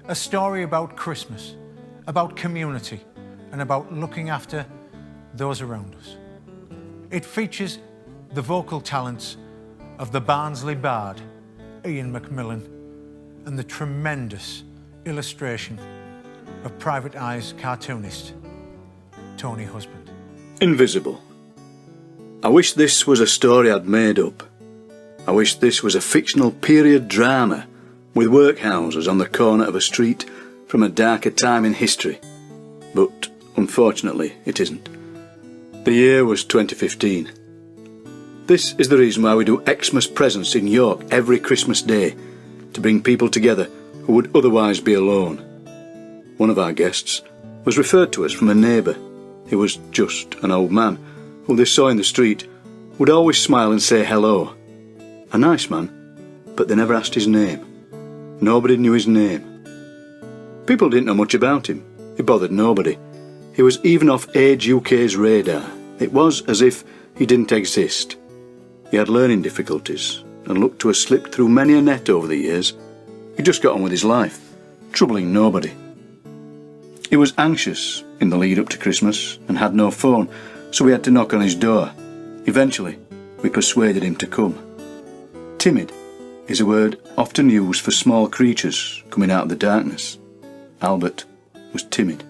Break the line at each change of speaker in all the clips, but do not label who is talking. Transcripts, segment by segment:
A story about Christmas, about community, and about looking after those around us. It features the vocal talents of the Barnsley bard, Ian McMillan, and the tremendous illustration of Private Eye's cartoonist, Tony Husband.
Invisible. I wish this was a story I'd made up. I wish this was a fictional period drama with workhouses on the corner of a street from a darker time in history. But unfortunately it isn't. The year was 2015. This is the reason why we do Xmas presents in York every Christmas Day, to bring people together who would otherwise be alone. One of our guests was referred to us from a neighbour. He was just an old man who they saw in the street, would always smile and say hello. A nice man, but they never asked his name. Nobody knew his name. People didn't know much about him. He bothered nobody. He was even off Age UK's radar. It was as if he didn't exist. He had learning difficulties and looked to have slipped through many a net over the years. He just got on with his life, troubling nobody. He was anxious in the lead up to Christmas and had no phone, so we had to knock on his door. Eventually, we persuaded him to come. Timid is a word often used for small creatures coming out of the darkness. Albert was timid.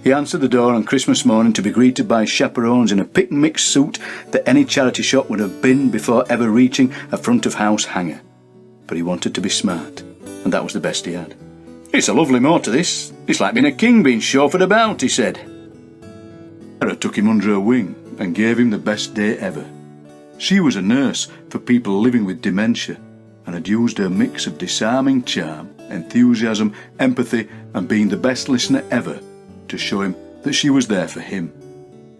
He answered the door on Christmas morning to be greeted by chaperones in a pick-and-mix suit that any charity shop would have been before ever reaching a front-of-house hanger. But he wanted to be smart, and that was the best he had. "It's a lovely motor, this. It's like being a king being chauffeured about," he said. Sarah took him under her wing and gave him the best day ever. She was a nurse for people living with dementia and had used her mix of disarming charm, enthusiasm, empathy and being the best listener ever to show him that she was there for him.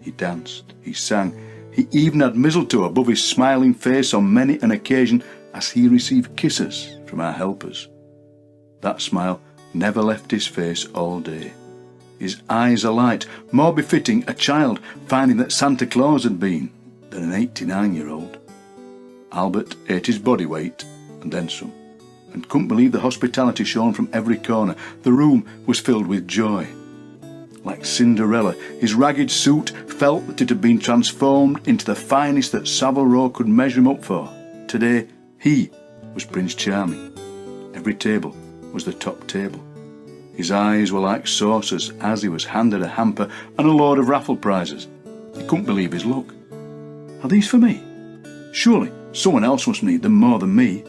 He danced, he sang, he even had mistletoe above his smiling face on many an occasion as he received kisses from our helpers. That smile never left his face all day. His eyes alight, more befitting a child finding that Santa Claus had been than an 89-year-old. Albert ate his body weight and then some, and couldn't believe the hospitality shown from every corner. The room was filled with joy. Like Cinderella, his ragged suit felt that it had been transformed into the finest that Savile Row could measure him up for. Today, he was Prince Charming. Every table was the top table. His eyes were like saucers as he was handed a hamper and a load of raffle prizes. He couldn't believe his luck. Are these for me? Surely someone else must need them more than me.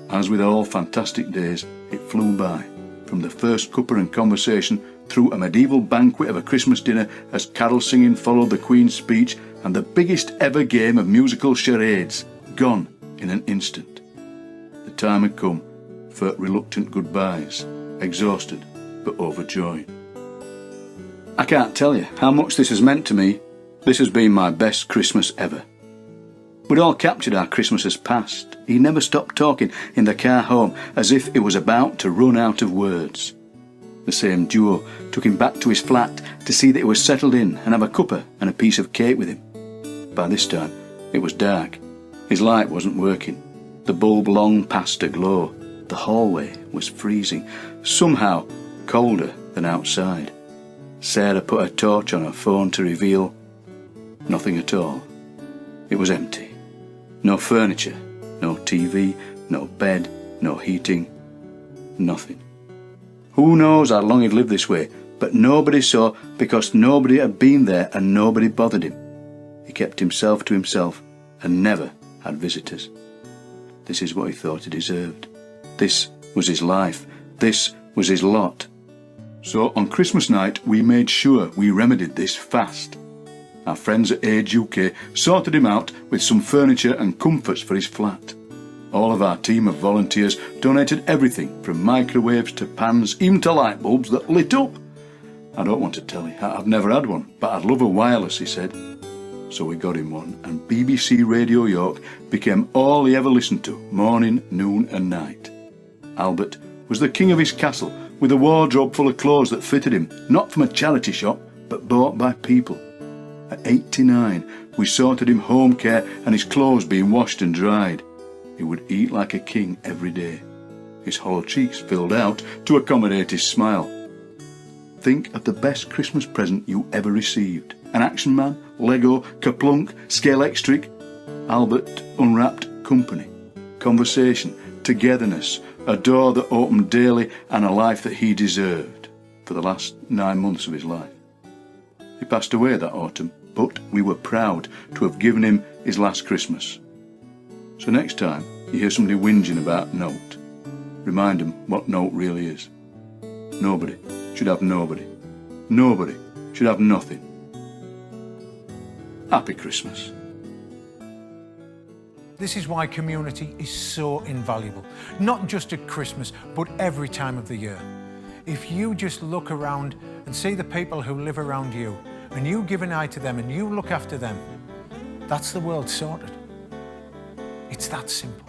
As with all fantastic days, it flew by, from the first cuppa and conversation through a medieval banquet of a Christmas dinner as carol singing followed the Queen's speech and the biggest ever game of musical charades, gone in an instant. The time had come for reluctant goodbyes, exhausted but overjoyed. I can't tell you how much this has meant to me. This has been my best Christmas ever. We'd all captured our Christmases past. He never stopped talking in the car home as if it was about to run out of words. The same duo took him back to his flat to see that he was settled in and have a cuppa and a piece of cake with him. By this time, it was dark. His light wasn't working. The bulb long past aglow. The hallway was freezing, somehow colder than outside. Sarah put her torch on her phone to reveal nothing at all. It was empty. No furniture, no TV, no bed, no heating, nothing. Who knows how long he'd lived this way, but nobody saw because nobody had been there and nobody bothered him. He kept himself to himself and never had visitors. This is what he thought he deserved. This was his life. This was his lot. So on Christmas night we made sure we remedied this fast. Our friends at Age UK sorted him out with some furniture and comforts for his flat. All of our team of volunteers donated everything from microwaves to pans, even to light bulbs that lit up. I don't want to tell you, I've never had one, but I'd love a wireless, he said. So we got him one, and BBC Radio York became all he ever listened to, morning, noon and night. Albert was the king of his castle, with a wardrobe full of clothes that fitted him, not from a charity shop, but bought by people. At 89, we sorted him home care and his clothes being washed and dried. He would eat like a king every day. his hollow cheeks filled out to accommodate his smile. Think of the best Christmas present you ever received. An Action Man, Lego, Kaplunk, Scalextric. Albert unwrapped company, conversation, togetherness, a door that opened daily and a life that he deserved for the last 9 months of his life. He passed away that autumn, but we were proud to have given him his last Christmas. So next time you hear somebody whinging about Note, remind them what Note really is. Nobody should have nobody. Nobody should have nothing. Happy Christmas.
This is why community is so invaluable, not just at Christmas, but every time of the year. If you just look around and see the people who live around you, and you give an eye to them and you look after them, that's the world sorted. It's that simple.